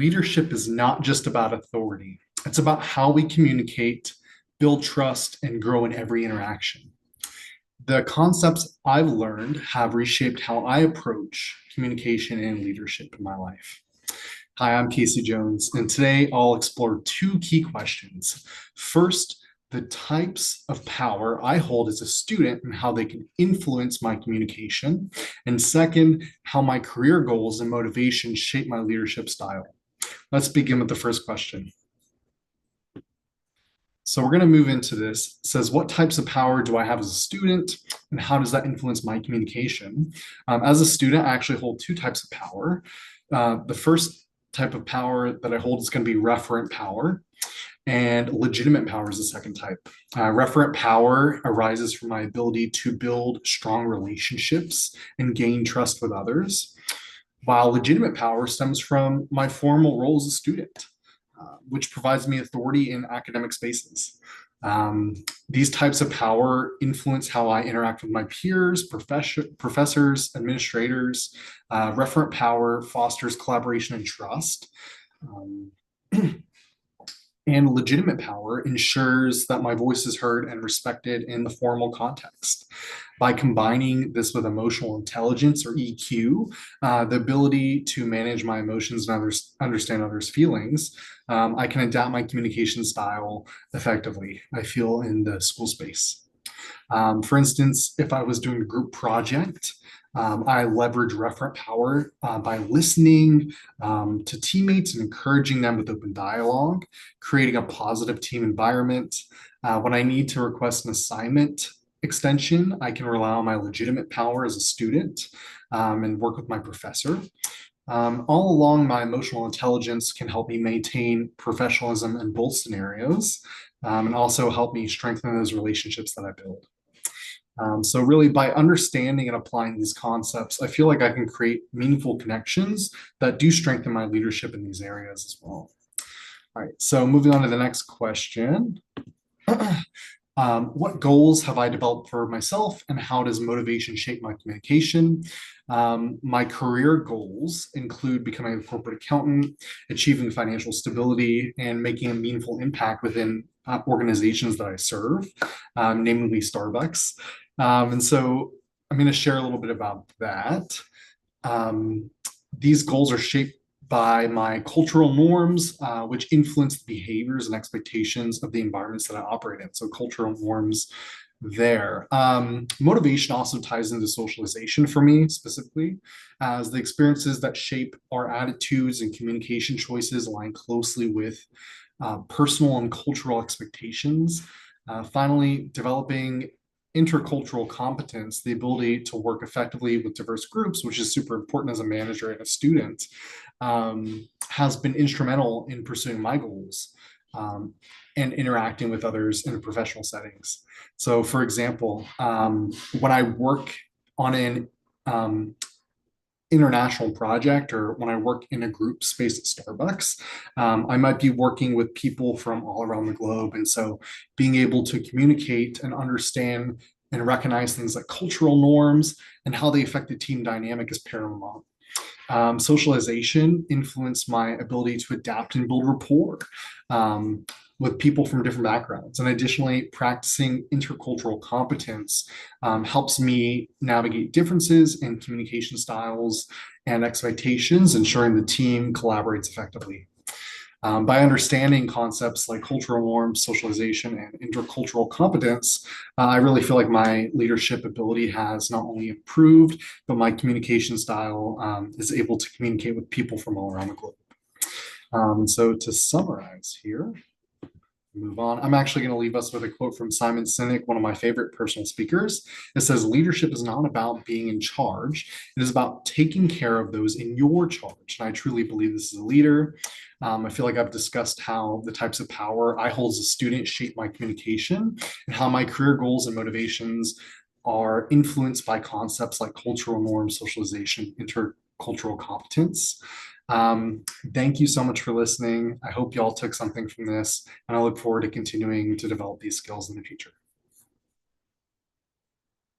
Leadership is not just about authority, it's about how we communicate, build trust, and grow in every interaction. The concepts I've learned have reshaped how I approach communication and leadership in my life. Hi, I'm Casey Jones, and today I'll explore two key questions. First, the types of power I hold as a student and how they can influence my communication. And second, how my career goals and motivations shape my leadership style. Let's begin with the first question. So we're going to move into this. It says, what types of power do I have as a student, and how does that influence my communication? As a student, I actually hold two types of power. The first type of power that I hold is going to be referent power, and legitimate power is the second type. Referent power arises from my ability to build strong relationships and gain trust with others, while legitimate power stems from my formal role as a student, which provides me authority in academic spaces. These types of power influence how I interact with my peers, professors, administrators. Referent power fosters collaboration and trust. And legitimate power ensures that my voice is heard and respected in the formal context. By combining this with emotional intelligence, or EQ, the ability to manage my emotions and understand others' feelings, I can adapt my communication style effectively, I feel, in the school space. For instance, if I was doing a group project, I leverage referent power by listening to teammates and encouraging them with open dialogue, creating a positive team environment. When I need to request an assignment extension, I can rely on my legitimate power as a student and work with my professor. All along, my emotional intelligence can help me maintain professionalism in both scenarios, and also help me strengthen those relationships that I build. So really, by understanding and applying these concepts, I feel like I can create meaningful connections that do strengthen my leadership in these areas as well. All right, so moving on to the next question. What goals have I developed for myself, and how does motivation shape my communication? My career goals include becoming a corporate accountant, achieving financial stability, and making a meaningful impact within organizations that I serve, namely Starbucks. And so I'm going to share a little bit about that. These goals are shaped by my cultural norms, which influence the behaviors and expectations of the environments that I operate in. So cultural norms there. Motivation also ties into socialization for me specifically, as the experiences that shape our attitudes and communication choices align closely with personal and cultural expectations. Finally, developing intercultural competence, the ability to work effectively with diverse groups, which is super important as a manager and a student, has been instrumental in pursuing my goals and interacting with others in professional settings. So, for example, when I work on an international project, or when I work in a group space at Starbucks, I might be working with people from all around the globe. And so being able to communicate and understand and recognize things like cultural norms and how they affect the team dynamic is paramount. Socialization influenced my ability to adapt and build rapport with people from different backgrounds. And additionally, practicing intercultural competence helps me navigate differences in communication styles and expectations, ensuring the team collaborates effectively. By understanding concepts like cultural norms, socialization, and intercultural competence, I really feel like my leadership ability has not only improved, but my communication style is able to communicate with people from all around the globe. So to summarize here, move on. I'm actually going to leave us with a quote from Simon Sinek, one of my favorite personal speakers. It says, leadership is not about being in charge. It is about taking care of those in your charge. And I truly believe this as a leader. I feel like I've discussed how the types of power I hold as a student shape my communication, and how my career goals and motivations are influenced by concepts like cultural norms, socialization, intercultural competence. Thank you so much for listening. I hope you all took something from this, and I look forward to continuing to develop these skills in the future.